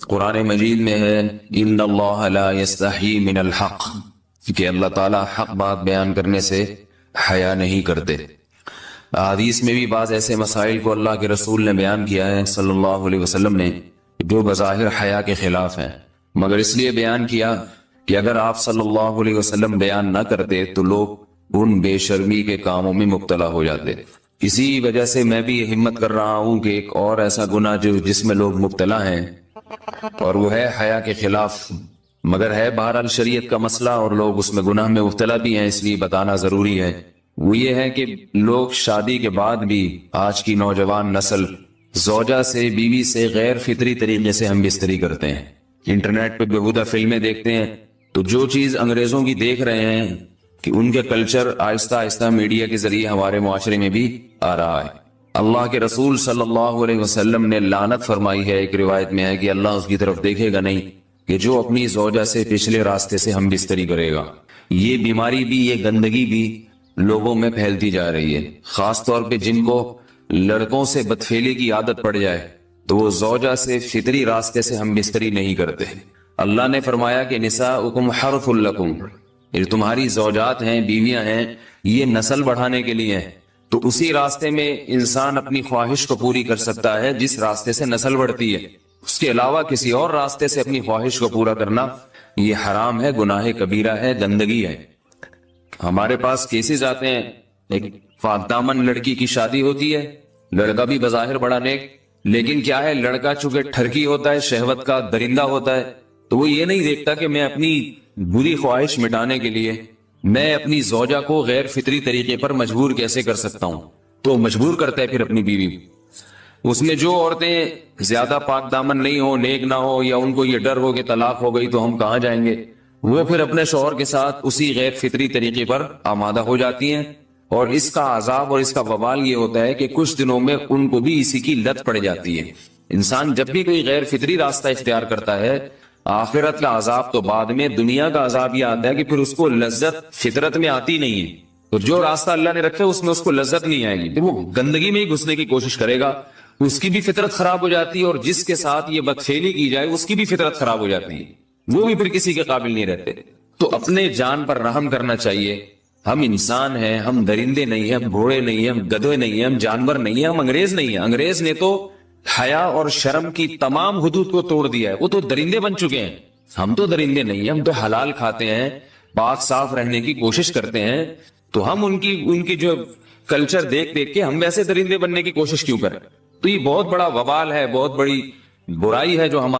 قرآن مجید میں ہے ان اللہ لا یستحی من الحق، کہ اللہ تعالیٰ حق بات بیان کرنے سے حیا نہیں کرتے۔ حدیث میں بھی بعض ایسے مسائل کو اللہ کے رسول نے بیان کیا ہے صلی اللہ علیہ وسلم نے جو بظاہر حیا کے خلاف ہیں، مگر اس لیے بیان کیا کہ اگر آپ صلی اللہ علیہ وسلم بیان نہ کرتے تو لوگ ان بے شرمی کے کاموں میں مبتلا ہو جاتے۔ اسی وجہ سے میں بھی ہمت کر رہا ہوں کہ ایک اور ایسا گناہ جس میں لوگ مبتلا ہیں اور وہ ہے حیا کے خلاف، مگر ہے بہرحال شریعت کا مسئلہ اور لوگ اس میں گناہ میں مبتلا بھی ہیں، اس لیے بتانا ضروری ہے۔ وہ یہ ہے کہ لوگ شادی کے بعد بھی آج کی نوجوان نسل زوجہ سے، بیوی سے غیر فطری طریقے سے ہم بستری کرتے ہیں۔ انٹرنیٹ پہ بےہودہ فلمیں دیکھتے ہیں تو جو چیز انگریزوں کی دیکھ رہے ہیں کہ ان کے کلچر آہستہ آہستہ میڈیا کے ذریعے ہمارے معاشرے میں بھی آ رہا ہے۔ اللہ کے رسول صلی اللہ علیہ وسلم نے لعنت فرمائی ہے، ایک روایت میں ہے کہ اللہ اس کی طرف دیکھے گا نہیں کہ جو اپنی زوجہ سے پچھلے راستے سے ہم بستری کرے گا۔ یہ بیماری بھی، یہ گندگی بھی لوگوں میں پھیلتی جا رہی ہے، خاص طور پہ جن کو لڑکوں سے بدفعلی کی عادت پڑ جائے تو وہ زوجہ سے فطری راستے سے ہم بستری نہیں کرتے۔ اللہ نے فرمایا کہ نساؤکم حرث لکم، یہ تمہاری زوجات ہیں، بیویاں ہیں، یہ نسل بڑھانے کے لیے ہیں، تو اسی راستے میں انسان اپنی خواہش کو پوری کر سکتا ہے جس راستے سے نسل بڑھتی ہے۔ اس کے علاوہ کسی اور راستے سے اپنی خواہش کو پورا کرنا یہ حرام ہے، گناہ کبیرہ ہے، گندگی ہے۔ ہمارے پاس کیسز آتے ہیں، ایک پاک دامن لڑکی کی شادی ہوتی ہے، لڑکا بھی بظاہر بڑا نیک، لیکن کیا ہے، لڑکا چونکہ ٹھرکی ہوتا ہے، شہوت کا درندہ ہوتا ہے، تو وہ یہ نہیں دیکھتا کہ میں اپنی بری خواہش مٹانے کے لیے میں اپنی زوجہ کو غیر فطری طریقے پر مجبور کیسے کر سکتا ہوں، تو مجبور کرتا ہے پھر اپنی بیوی۔ اس میں جو عورتیں زیادہ پاک دامن نہیں ہو، نیک نہ ہو، یا ان کو یہ ڈر ہو کہ طلاق ہو گئی تو ہم کہاں جائیں گے، وہ پھر اپنے شوہر کے ساتھ اسی غیر فطری طریقے پر آمادہ ہو جاتی ہیں، اور اس کا عذاب اور اس کا وبال یہ ہوتا ہے کہ کچھ دنوں میں ان کو بھی اسی کی لت پڑ جاتی ہے۔ انسان جب بھی کوئی غیر فطری راستہ اختیار کرتا ہے، آخرت کا عذاب تو بعد میں، دنیا کا عذاب یہ آتا ہے کہ پھر اس کو لذت فطرت میں آتی نہیں ہے۔ تو جو راستہ اللہ نے رکھا ہے اس میں اس کو لذت نہیں آئے گی، وہ گندگی میں ہی گھسنے کی کوشش کرے گا، اس کی بھی فطرت خراب ہو جاتی ہے، اور جس کے ساتھ یہ بدفعلی کی جائے اس کی بھی فطرت خراب ہو جاتی ہے، وہ بھی پھر کسی کے قابل نہیں رہتے۔ تو اپنے جان پر رحم کرنا چاہیے۔ ہم انسان ہیں، ہم درندے نہیں ہیں، ہم گھوڑے نہیں ہیں، ہم گدھے نہیں ہیں، ہم جانور نہیں ہیں، ہم انگریز نہیں ہیں۔ انگریز نے تو حیا اور شرم کی تمام حدود کو توڑ دیا ہے، وہ تو درندے بن چکے ہیں۔ ہم تو درندے نہیں ہیں، ہم تو حلال کھاتے ہیں، پاک صاف رہنے کی کوشش کرتے ہیں، تو ہم ان کی جو کلچر دیکھ کے ہم ویسے درندے بننے کی کوشش کیوں کریں؟ تو یہ بہت بڑا وبال ہے، بہت بڑی برائی ہے جو ہمارے